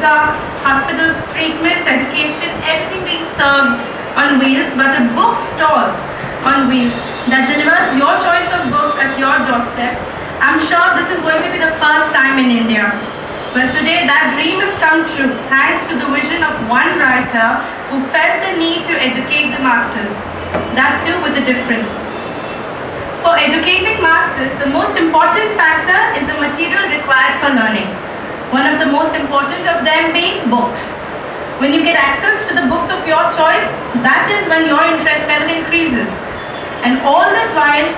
visa, hospital treatments, education, everything being served on wheels, but a bookstore on wheels that delivers your choice of books at your doorstep. I'm sure this is going to be the first time in India. But today that dream has come true thanks to the vision of one writer who felt the need to educate the masses, that too with a difference. For educating masses, the most important factor is the material required for learning. One of the most important of them being books. When you get access to the books of your choice, that is when your interest level increases. And all this while,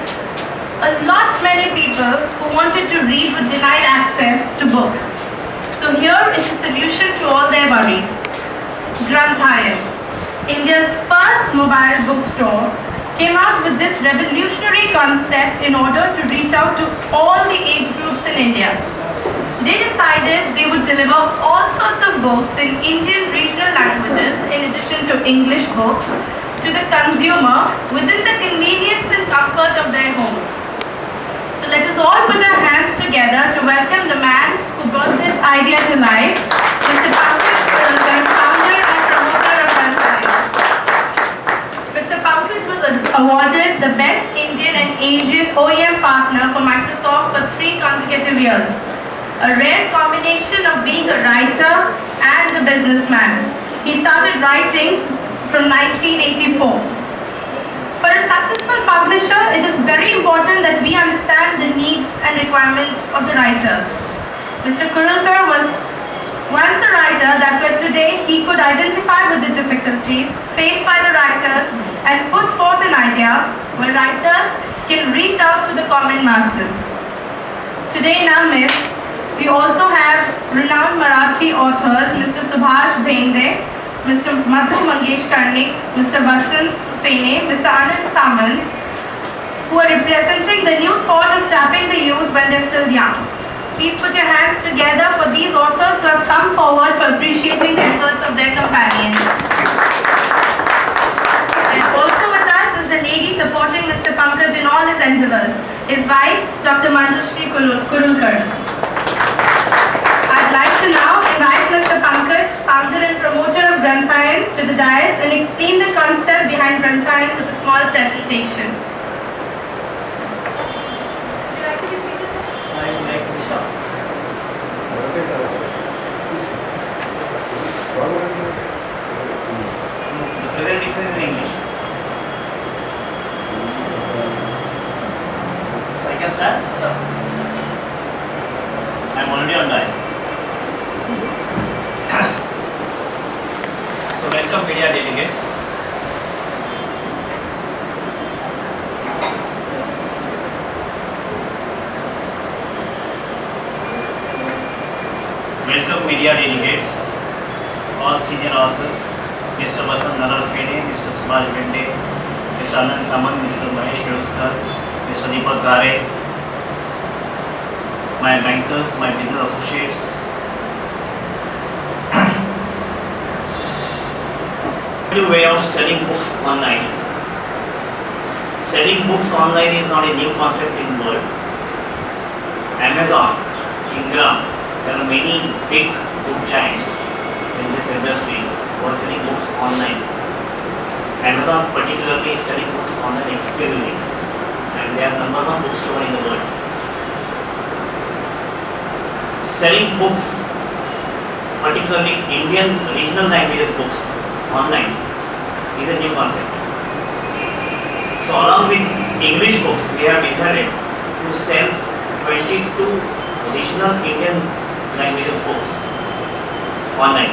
a lot many people who wanted to read were denied access to books. So here is a solution to all their worries. Granthayam, India's first mobile bookstore, came out with this revolutionary concept in order to reach out to all the age groups in India. They decided they would deliver all sorts of books in Indian regional languages in addition to English books to the consumer within the convenience and comfort of their homes. So let us all put our hands together to welcome the man who brought this idea to life, Mr. Pankaj Kulkarni, founder and promoter of Granthayam. Mr. Pankaj was awarded the Best Indian and Asian OEM Partner for Microsoft for 3 consecutive years. A rare combination of being a writer and a businessman. He started writing from 1984. For a successful publisher, it is very important that we understand the needs and requirements of the writers. Mr. Kulkarni was once a writer, that's why today he could identify with the difficulties faced by the writers and put forth an idea where writers can reach out to the common masses. Today in our midst, we also have renowned Marathi authors, Mr. Subhash Bhende, Mr. Madhu Mangesh Karnik, Mr. Vasant Fene, Mr. Anand Samant, who are representing the new thought of tapping the youth when they're still young. Please put your hands together for these authors who have come forward for appreciating the efforts of their companions. And also with us is the lady supporting Mr. Pankaj in all his endeavors, his wife, Dr. Manjushri Kulkarni. I'd like to now invite Mr. Pankaj, founder and promoter of Granthayam, to the dais and explain the concept behind Granthayam with a small presentation. Would you like to be seated? I would like to be Sure. The presentation is in English. So I can start? Sure. I'm already on dice. So welcome media delegates. Welcome media delegates, all senior authors, Mr. Vasant Fene, Mr. Subhash Bhende, Mr. Anand Samant, Mr. Mahesh Kiroskar, Mr. Deepak Gare, my bankers, my business associates. New way of selling books online. Selling books online is not a new concept in the world. Amazon, Ingram, there are many big book giants in this industry who are selling books online. Amazon particularly is selling books online exclusively, and they are number 1 bookstore in the world. Selling books, particularly Indian regional languages books online, is a new concept. So along with English books, we have decided to sell 22 regional Indian languages books online.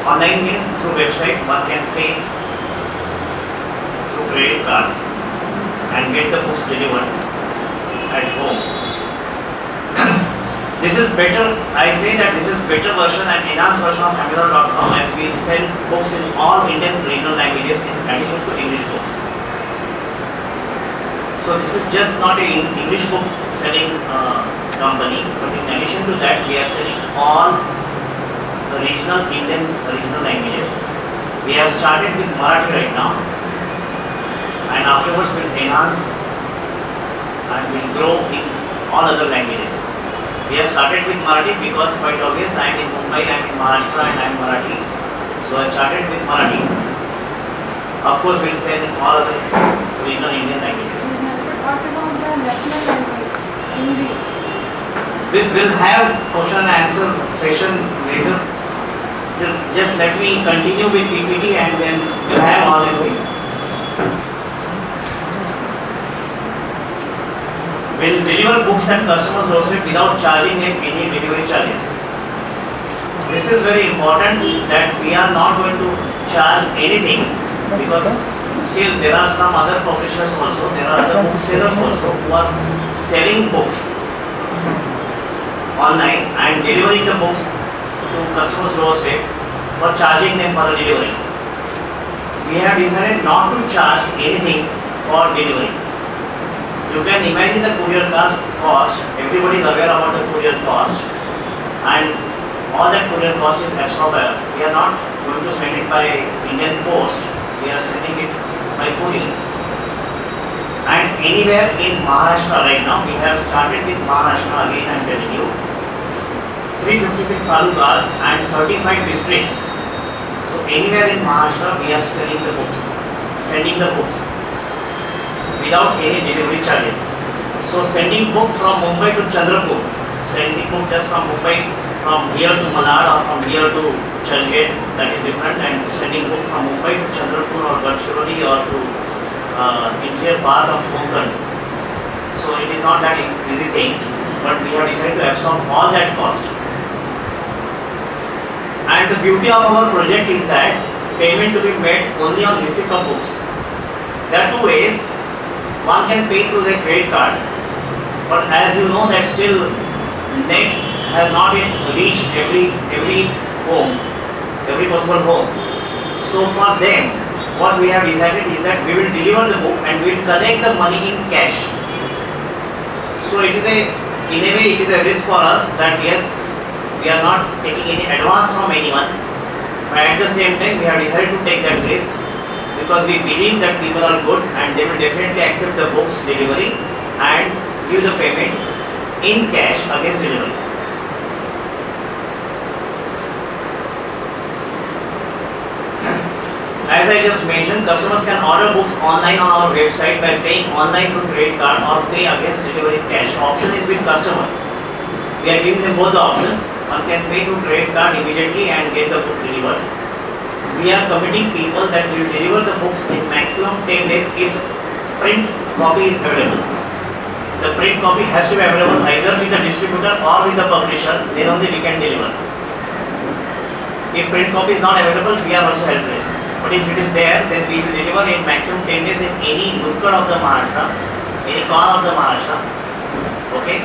Online means through website, one can pay through credit card and get the books delivered at home. This is better, I say that this is better version and enhanced version of Amazon.com, as we sell books in all Indian regional languages in addition to English books. So this is just not a English book selling company, but in addition to that we are selling all the regional Indian regional languages. We have started with Marathi right now, and afterwards we'll enhance and we'll grow in all other languages. We have started with Marathi because quite obvious, I am in Mumbai, I am in Maharashtra and I am Marathi. So I started with Marathi. Of course, we will sell in all other regional Indian languages. What about the national language, Hindi? We will have question and answer session later. Just let me continue with PPT and then we'll have all these things. We'll deliver books at customers' doorstep without charging them any delivery charges. This is very important that we are not going to charge anything because still there are some other professionals also, there are other booksellers also who are selling books online and delivering the books to customers' doorstep for charging them for the delivery. We have decided not to charge anything for delivery. You can imagine the courier cost, everybody is aware about the courier cost and all that courier cost is absorbed by us. We are not going to send it by Indian Post, we are sending it by courier. And anywhere in Maharashtra right now, we have started with Maharashtra again, I am telling you, 356 talukas and 35 districts. So anywhere in Maharashtra, we are selling the books, sending the books without any delivery charges. So sending book from Mumbai to Chandrapur, sending book just from Mumbai, from here to Malad or from here to Churchgate, that is different, and sending book from Mumbai to Chandrapur or Gadchiroli or to interior part of Konkan. So it is not that easy thing, but we have decided to absorb all that cost. And the beauty of our project is that payment to be made only on receipt of books. There are two ways. One can pay through their credit card, but as you know that still net has not yet reached every home, every possible home. So for them, what we have decided is that we will deliver the book and we will collect the money in cash. So it is in a way it is a risk for us that yes, we are not taking any advance from anyone, but at the same time we have decided to take that risk because we believe that people are good and they will definitely accept the books delivery and give the payment in cash against delivery. As I just mentioned, customers can order books online on our website by paying online through credit card or pay against delivery cash. Option is with customer. We are giving them both the options. One can pay through credit card immediately and get the book delivered. We are committing people that we will deliver the books in maximum 10 days if print copy is available. The print copy has to be available either with the distributor or with the publisher, then only we can deliver. If print copy is not available, we are also helpless. But if it is there, then we will deliver in maximum 10 days in any nukkad of the Maharashtra, any corner of the Maharashtra, okay,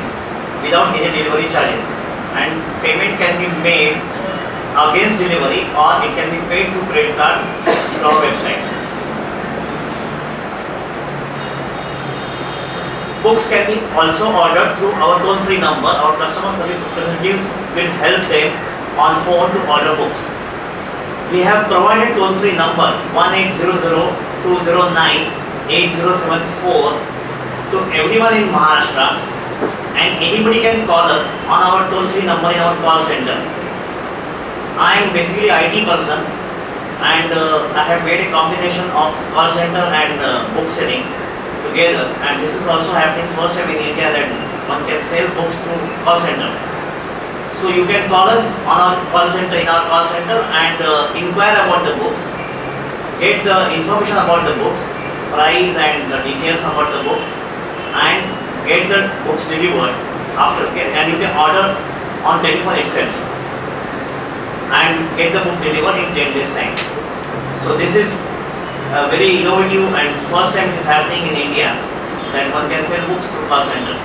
without any delivery charges. And payment can be made against delivery or it can be paid through credit card through our website. Books can be also ordered through our toll-free number. Our customer service representatives will help them on phone to order books. We have provided toll-free number 1800-209-8074 to everyone in Maharashtra, and anybody can call us on our toll-free number in our call center. I am basically IT person and I have made a combination of call center and book selling together, and this is also happening first time in India that one can sell books through call center. So you can call us on our call center, in our call center, and inquire about the books, get the information about the books, price and the details about the book, and get the books delivered after, and you can order on telephone itself and get the book delivered in 10 days time. So this is very innovative and first time it is happening in India that one can sell books through call center.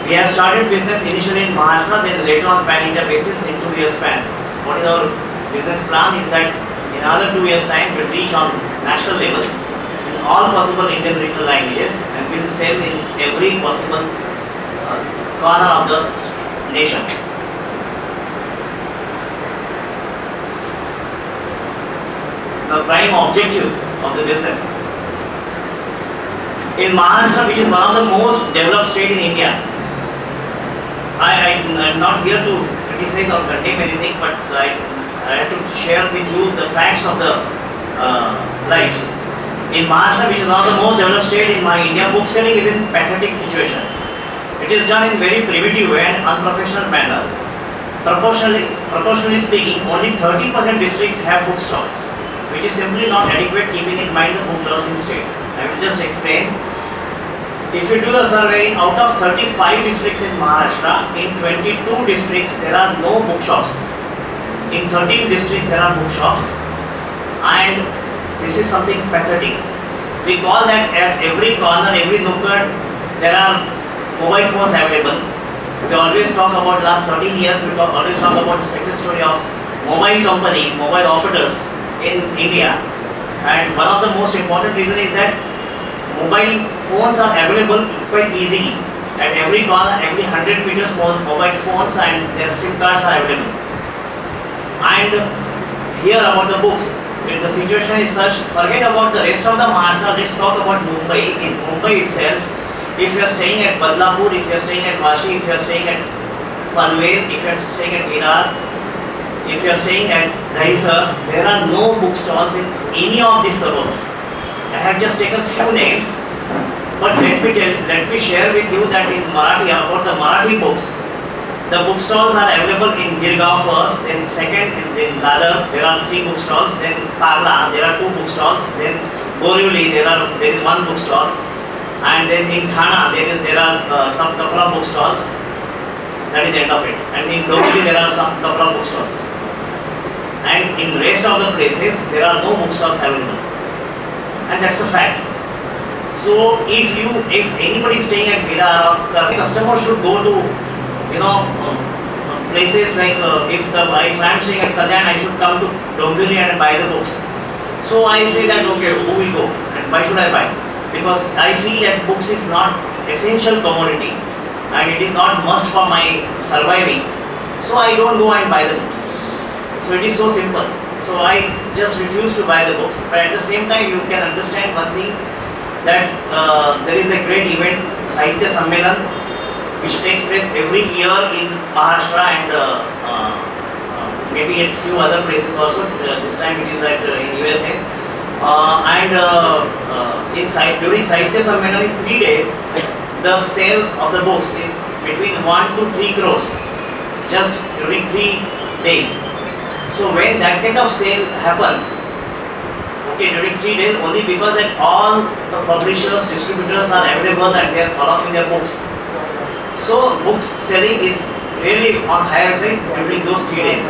We have started business initially in Maharashtra, then later on pan-India basis in 2 years span. What is our business plan is that in another 2 years time we will reach on national level in all possible Indian regional languages and we will sell in every possible corner of the nation. The prime objective of the business. In Maharashtra, which is one of the most developed state in India, I'm not here to criticize or condemn anything, but I have to share with you the facts of the life. In Maharashtra, which is one of the most developed state in my India, book selling is in pathetic situation. It is done in very primitive and unprofessional manner. Proportionally speaking, only 30% districts have bookstores, which is simply not adequate keeping in mind the book lovers in state. I will just explain. If you do the survey, out of 35 districts in Maharashtra, in 22 districts there are no bookshops. In 13 districts there are bookshops, and this is something pathetic. We call that at every corner, every nook, there are mobile phones available. We always talk about last 13 years, always talk about the success story of mobile companies, mobile operators in India. And one of the most important reason is that mobile phones are available quite easily. At every corner, every 100 meters, mobile phones and their SIM cards are available. And here about the books, if the situation is such, forget about the rest of the Maharashtra, let's talk about Mumbai. In Mumbai itself, if you are staying at Badlapur, if you are staying at Vashi, if you are staying at Panvel, if you are staying at Virar, if you are staying at Dahisar, there are no bookstores in any of these suburbs. I have just taken few names, but let me share with you that in Marathi, about the Marathi books, the bookstores are available in Girgaon first, then second in Dadar, there are 3 bookstores, then Parla, there are 2 bookstores, then Borivali, there is 1 bookstore, and then in Thana, there are some couple of bookstores. That is the end of it. And in Dombivli, there are some couple of bookstores. And in rest of the places, there are no bookstores available. And that's a fact. So if anybody is staying at Virar, the customer should go to, places like if I'm staying at Kalyan, I should come to Dombivli and buy the books. So I say that, okay, who will go and why should I buy? Because I feel that books is not essential commodity and it is not must for my surviving. So I don't go and buy the books. So it is so simple. So I just refuse to buy the books. But at the same time, you can understand one thing, that there is a great event, Sahitya Sammelan, which takes place every year in Maharashtra and maybe at few other places also. This time it is in USA. During Sahitya Sammelan in 3 days, the sale of the books is between 1 to 3 crores, just during 3 days. So when that kind of sale happens, during 3 days, only because that all the publishers, distributors are available and they are allowing their books. So books selling is really on higher side during those 3 days.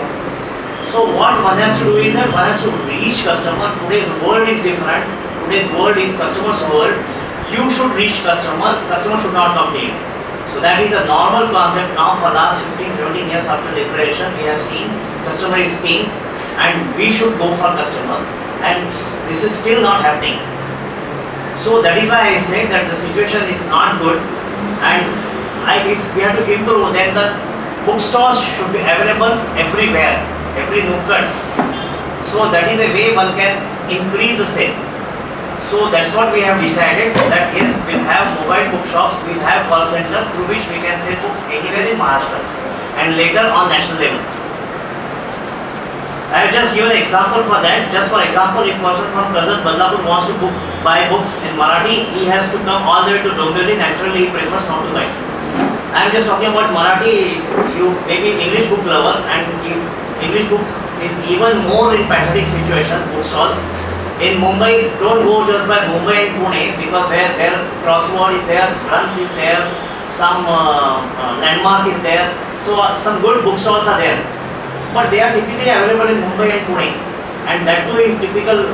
So what one has to do is that one has to reach customer. Today's world is different. Today's world is customer's world. You should reach customer. Customer should not come to you. So that is a normal concept now for last 15-17 years after liberation. We have seen customer is king and we should go for customer. And this is still not happening. So that is why I say that the situation is not good. And if we have to improve, then the bookstores should be available everywhere, every nook. So that is a way one can increase the sale. So that's what we have decided, that yes, we'll have mobile bookshops, we'll have call center through which we can sell books anywhere in Maharashtra and later on national level. I have just given an example for that. Just for example, if person from present Badlapur wants to buy books in Marathi, he has to come all the way to Dombivli. Naturally, he prefers not to buy. I am just talking about Marathi. You may be English book lover, and English book is even more in pathetic situation. Bookstalls in Mumbai, don't go just by Mumbai and Pune, because where their crossword is there, brunch is there, some landmark is there. So some good bookstores are there. But they are typically available in Mumbai and Pune, and that too in typical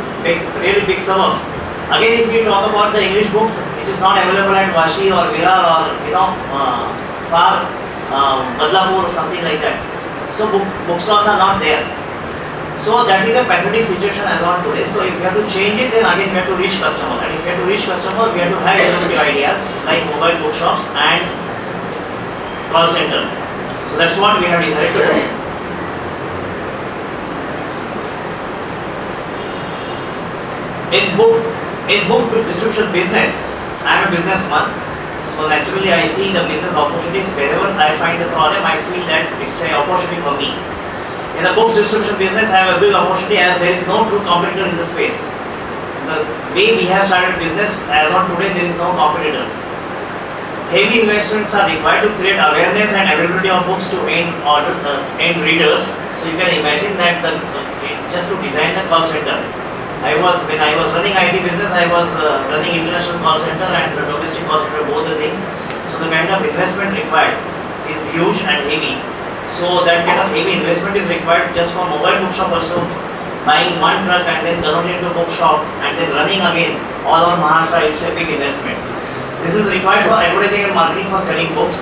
really big suburbs. Again, if you talk about the English books, it is not available at Vashi or Virar or far Badlapur or something like that. So bookstores are not there. So that is a pathetic situation as on today. So if you have to change it, then again we have to reach customer, and if you have to reach customer, we have to have innovative ideas like mobile bookshops and call center. So that's what we have decided to do. In book distribution business, I am a businessman. So naturally I see the business opportunities. Wherever I find the problem, I feel that it's an opportunity for me. In the books distribution business, I have a big opportunity as there is no true competitor in the space. The way we have started business, as on today, there is no competitor. Heavy investments are required to create awareness and availability of books to end readers. So you can imagine that just to design the call center. When I was running IT business, I was running international call center and domestic call center, both the things. So the kind of investment required is huge and heavy. So that kind of heavy investment is required just for mobile bookshop also. Buying one truck and then converting into bookshop and then running again all over Maharashtra, it's a big investment. This is required for advertising and marketing for selling books.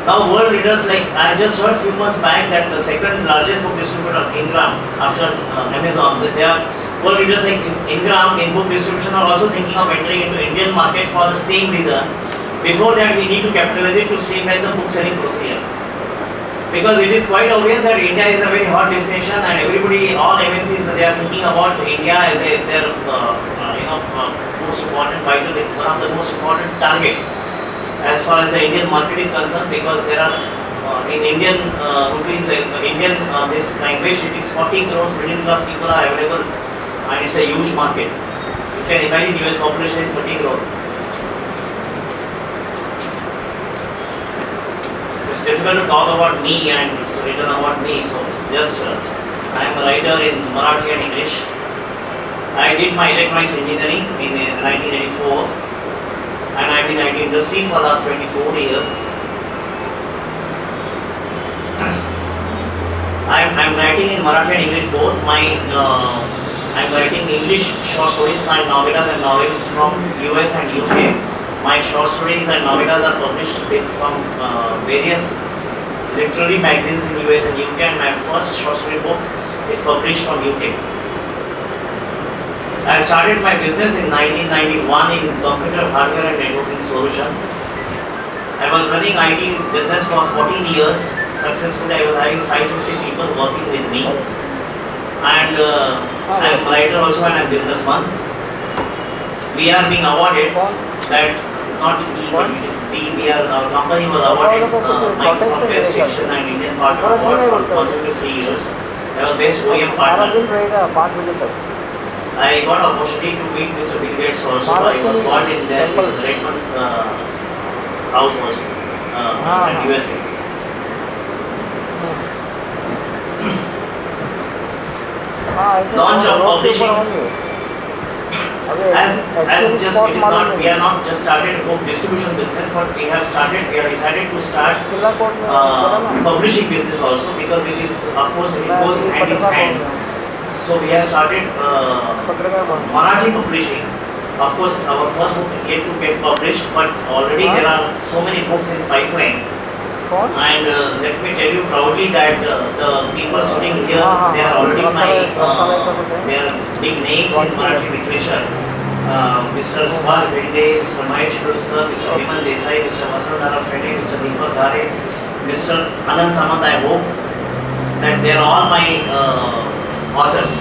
Now world leaders, like I just heard few months back that the second largest book distributor, Ingram, after Amazon, they are world leaders like Ingram in book distribution are also thinking of entering into Indian market for the same reason. Before that, we need to capitalize it to streamline the book selling procedure. Because it is quite obvious that India is a very hot destination and everybody, all MNCs, they are thinking about India as their most important vital, one of the most important target as far as the Indian market is concerned, because there are in Indian rupees, Indian this language, it is 40 crores middle class people are available and it's a huge market. You can imagine US population is 30 crore. It's difficult to talk about me and it's written about me, so just I am a writer in Marathi and English. I did my electronics engineering in 1984 and I've been in IT industry for the last 24 years. I'm writing in Marathi and English both. I'm writing English short stories and novels from US and UK. My short stories and novellas are published from various literary magazines in US and UK, and my first short story book is published from UK. I started my business in 1991 in computer hardware and networking solution. I was running IT business for 14 years successfully. I was having 550 people working with me, and I'm a writer also and I'm a businessman. We are being awarded that, not he, but it is our company was awarded Microsoft Best Station and Indian Partner Award for consecutive 3 years. I was Best OEM Partner. I got opportunity to meet Mr. Bill Gates also. I was called in there, his Redmond house also, in USA. Launch of publishing. As just it is not, we are not just started a book distribution business, but we have decided to start publishing business also, because it is, of course, it goes hand in hand. So we have started Marathi publishing. Of course, our first book yet to get published, but already there are so many books in pipeline. And let me tell you proudly that the people sitting here, they are already they are big names in Marathi literature. Mr. Subhash Bhende, Mr. Mahesh Luskar, Mr. Vimal Desai, Mr. Vasantara Fede, Mr. Deepak Dhare, Mr. Anand Samant. I hope that they are all my authors.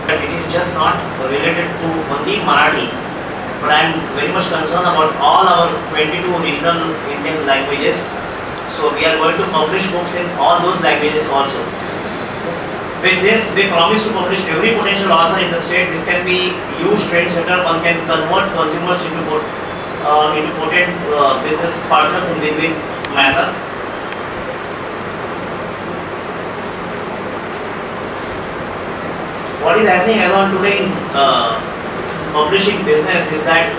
But it is just not related to only Marathi. But I am very much concerned about all our 22 regional Indian languages. So we are going to publish books in all those languages also. With this, we promise to publish every potential author in the state. This can be huge trend setter. One can convert consumers into potent business partners in win-win manner. What is happening as on today in publishing business is that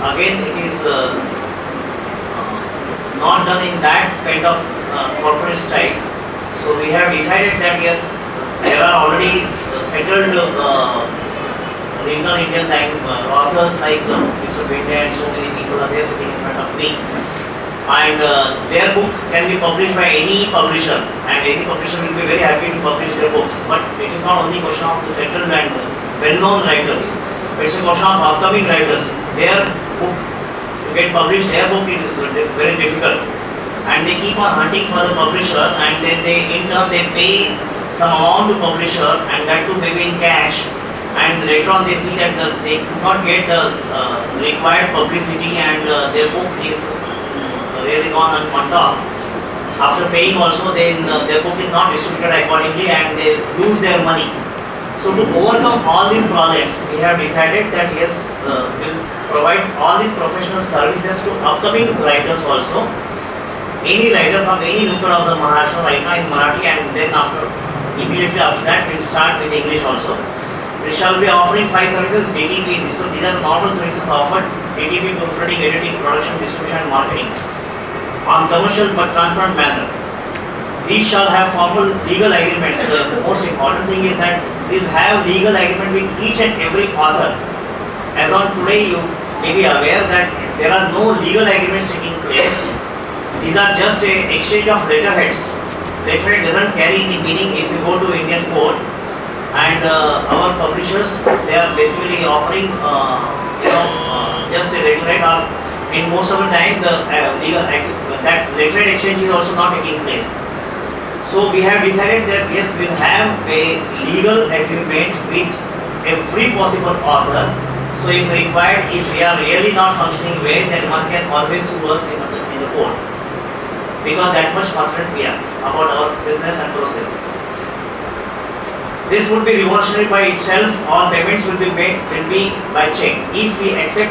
again it is not done in that kind of corporate style. So we have decided that yes, there are already settled regional Indian authors like Mr. Bhende and so many people are there sitting in front of me. And their book can be published by any publisher, and any publisher will be very happy to publish their books. But it is not only a question of the settled and well-known writers. It's a question of upcoming writers. Their book to get published, their book is very difficult, and they keep on hunting for the publishers, and then they in turn they pay some amount to publisher, and that too maybe in cash, and later on they see that they could not get the required publicity, and their book is really gone on toss. After paying also, then their book is not distributed accordingly and they lose their money. So to overcome all these problems, we have decided that yes, we'll provide all these professional services to upcoming writers also. Any writer from any local of the Maharashtra right now in Marathi, and then immediately after that we'll start with English also. We shall be offering 5 services: DTP. So these are the normal services offered: DTP, proofreading, editing, production, distribution, and marketing on commercial but transparent manner. These shall have formal legal agreements. The most important thing is that we'll have legal agreement with each and every author. As on today, you may be aware that there are no legal agreements taking place. These are just a exchange of letterheads. Letterhead doesn't carry any meaning if you go to Indian court. And our publishers, they are basically offering, just a letterhead, or in most of the time, that letterhead exchange is also not taking place. So we have decided that yes, we'll have a legal agreement with every possible author. So if required, if we are really not functioning well, then one can always sue us in the court, because that much confident we are about our business and process. This would be revolutionary by itself. All payments will be by check. If we accept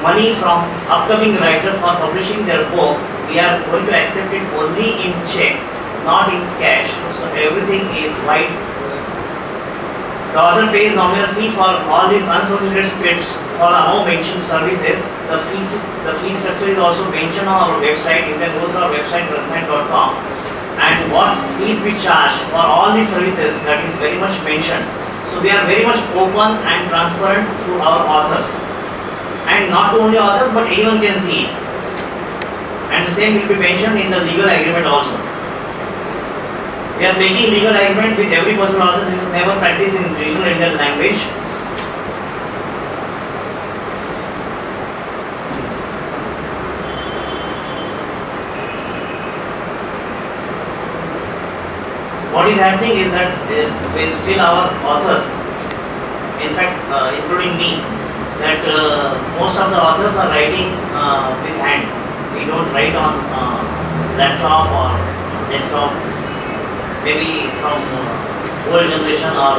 money from upcoming writers for publishing their book, we are going to accept it only in check, not in cash. So everything is white. The author pays nominal fee for all these unsolicited scripts for above mentioned services. The fee structure is also mentioned on our website. You can go to our website, rajnite.com, and what fees we charge for all these services, that is very much mentioned. So we are very much open and transparent to our authors. And not only authors, but anyone can see it. And the same will be mentioned in the legal agreement also. We are making legal agreement with every possible author. This is never practiced in regional Indian language. What is happening is that with still our authors, in fact, including me, that most of the authors are writing with hand. We don't write on laptop or desktop. Maybe from old generation, or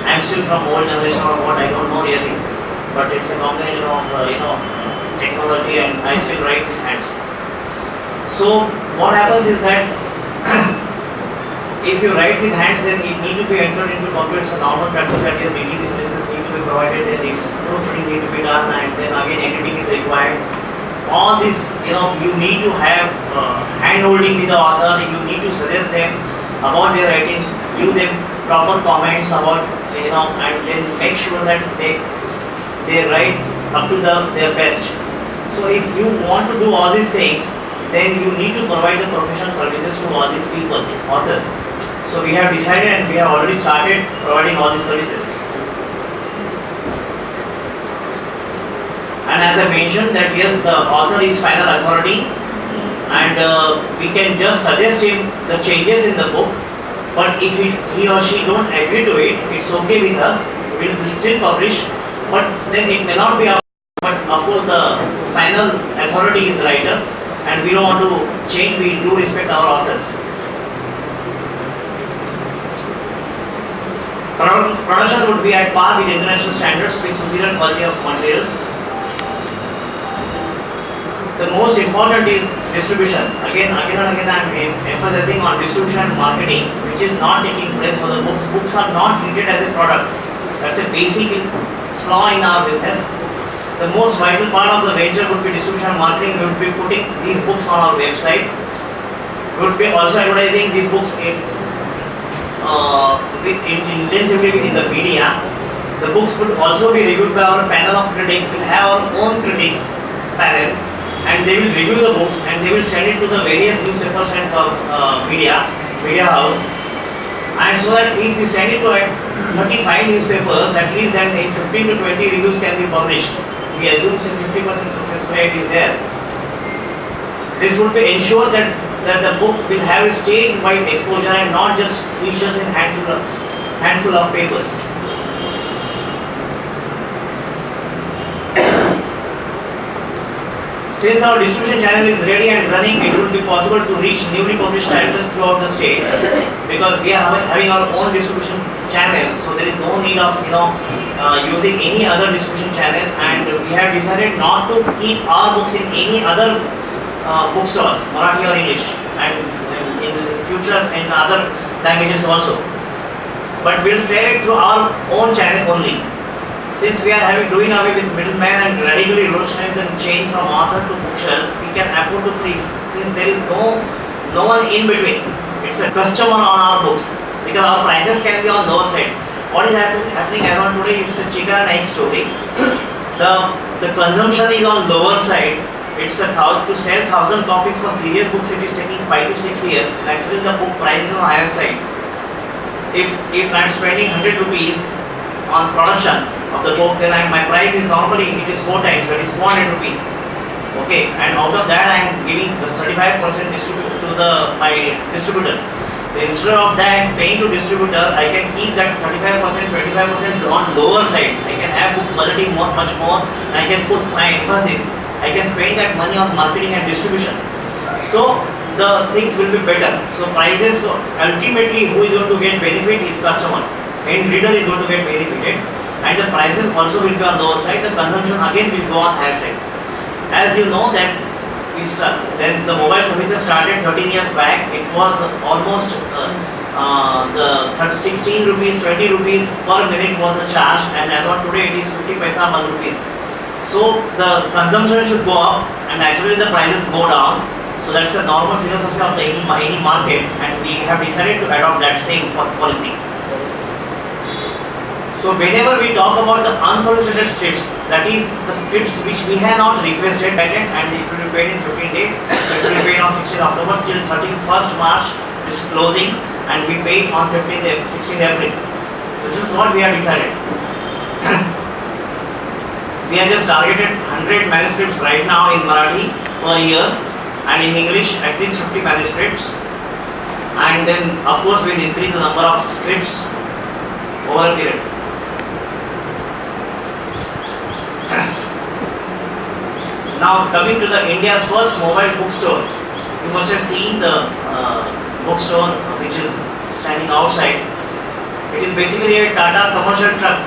I'm still from old generation, or what, I don't know really. But it's a combination of technology, and I still write with hands. So what happens is that if you write with hands, then it need to be entered into computer. So normal practice that is DTP services need to be provided, then it's proofreading need to be done, and then again editing is required. All this, you need to have hand holding with the author. You need to suggest them about their writings, give them proper comments about, and then make sure that they write up to their best. So if you want to do all these things, then you need to provide the professional services to all these people, authors. So we have decided, and we have already started providing all these services. And as I mentioned that yes, the author is final authority, and we can just suggest him the changes in the book, but if he or she don't agree to it, it's okay with us. We'll still publish, but then it may not be our, but of course the final authority is the writer, and we don't want to change. We do respect our authors. Production would be at par with international standards with superior quality of materials. The most important is distribution. Again and again I am emphasizing on distribution and marketing, which is not taking place for the books. Books are not treated as a product. That's a basic flaw in our business. The most vital part of the venture would be distribution and marketing. We would be putting these books on our website. We would be also advertising these books intensively within the media. The books would also be reviewed by our panel of critics. We'll have our own critics panel, and they will review the books, and they will send it to the various newspapers and media house. And so that if we send it to 35 newspapers, at least then in 15 to 20 reviews can be published. We assume 50% success rate is there. This would be ensure that the book will have a statewide exposure and not just features in handful of papers. Since our distribution channel is ready and running, it will be possible to reach newly published titles throughout the state because we are having our own distribution channel, so there is no need of using any other distribution channel, and we have decided not to keep our books in any other bookstores, Marathi or English, and in the future in other languages also. But we'll sell it through our own channel only. Since we are doing away with middleman and radically revolutionizing the chain from author to bookshelf, we can afford to please. Since there is no one in between, it's a customer on our books because our prices can be on lower side. What is happening around today? It's a chicken and egg story. The consumption is on lower side. It's to sell 1,000 copies for serious books. It is taking 5 to 6 years. Actually, the book price is on higher side. If I'm spending 100 rupees on production of the book, then my price is normally it is 4 times, that is 400 rupees. Okay, and out of that I am giving the 35% to my distributor. So instead of that paying to distributor, I can keep that 35%, 25% on lower side. I can have book quality much more, and I can put my emphasis. I can spend that money on marketing and distribution. So the things will be better. So prices, ultimately who is going to get benefit is customer, and reader is going to get benefited, and the prices also will be on lower side. The consumption again will go on higher side. As you know that then the mobile services started 13 years back. It was almost 16 rupees, 20 rupees per minute was the charge, and as on today it is 50 paisa 1 rupees. So the consumption should go up and actually the prices go down. So that's the normal philosophy of any market, and we have decided to adopt that same policy. So whenever we talk about the unsolicited scripts, that is the scripts which we have not requested patent, and it will be paid in 15 days. It will be paid on 16th October till 31st March. It's closing, and we paid on 16th April. This is what we have decided. We have just targeted 100 manuscripts right now in Marathi per year, and in English at least 50 manuscripts. And then of course we'll increase the number of scripts over a period. Now coming to the India's first mobile bookstore, you must have seen the bookstore which is standing outside. It is basically a Tata commercial truck.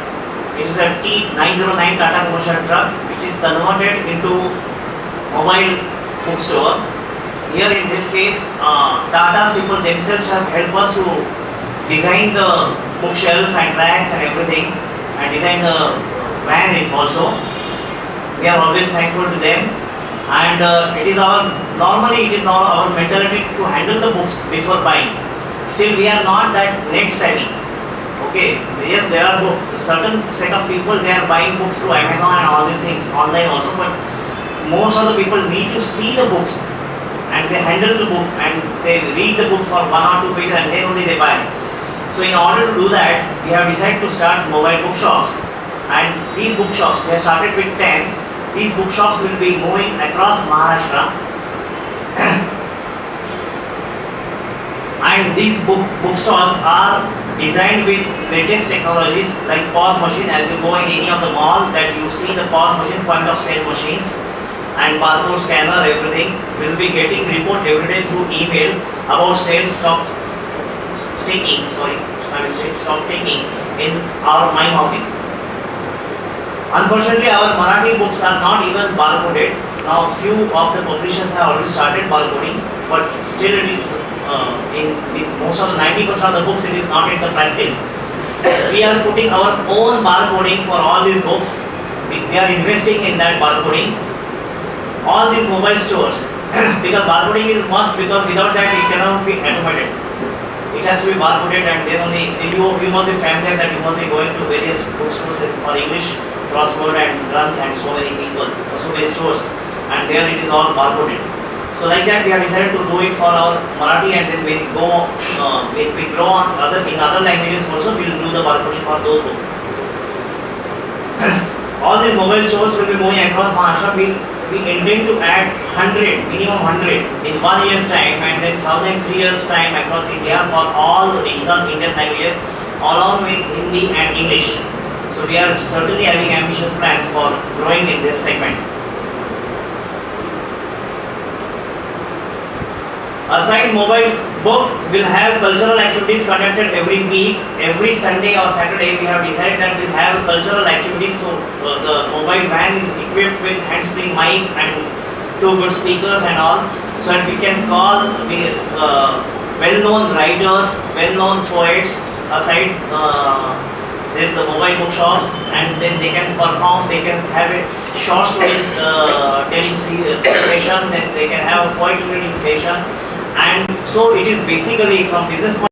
It is a T909 Tata commercial truck which is converted into mobile bookstore. Here in this case, Tata's people themselves have helped us to design the bookshelves and racks and everything, and design the van also. We are always thankful to them, and it is our mentality to handle the books before buying. Still, we are not that net savvy. Okay, yes, there are certain set of people, they are buying books through Amazon and all these things online also, but most of the people need to see the books, and they handle the book and they read the book for 1 or 2 pages, and then only they buy. So in order to do that, we have decided to start mobile bookshops, and these bookshops, we have started with 10. These bookshops will be moving across Maharashtra, and these bookstores are designed with latest technologies like POS machine. As you go in any of the mall, that you see the POS machines, point of sale machines, and barcode scanner, everything. We will be getting report every day through email about sales stock taking in our MIME office. Unfortunately, our Marathi books are not even barcoded. Now, few of the publishers have already started barcoding, but still it is in most of the 90% of the books, it is not in the practice. We are putting our own barcoding for all these books. We are investing in that barcoding. All these mobile stores, because barcoding is must, because without that it cannot be automated. It has to be barcoded, and then only you must be familiar that you must be going to various bookstores for English, Crossword and Grunth, and so many people, so many stores, and there it is all barcoded. So like that, we have decided to do it for our Marathi, and then we go, we grow on in other languages also. We will do the barcoding for those books. All these mobile stores will be moving across Maharashtra. We intend to add 100, minimum 100 in 1 year's time, and then 1,000 in 3 years' time across India for all regional Indian languages, along with Hindi and English. So we are certainly having ambitious plans for growing in this segment. Aside mobile book will have cultural activities conducted every week. Every Sunday or Saturday we have decided that we'll have cultural activities. So the mobile van is equipped with hands-free mic and two good speakers and all. So that we can call well-known writers, well-known poets aside this mobile bookshops, and then they can perform. They can have a short story telling session. Then they can have a poetry reading session. And so it is basically from business point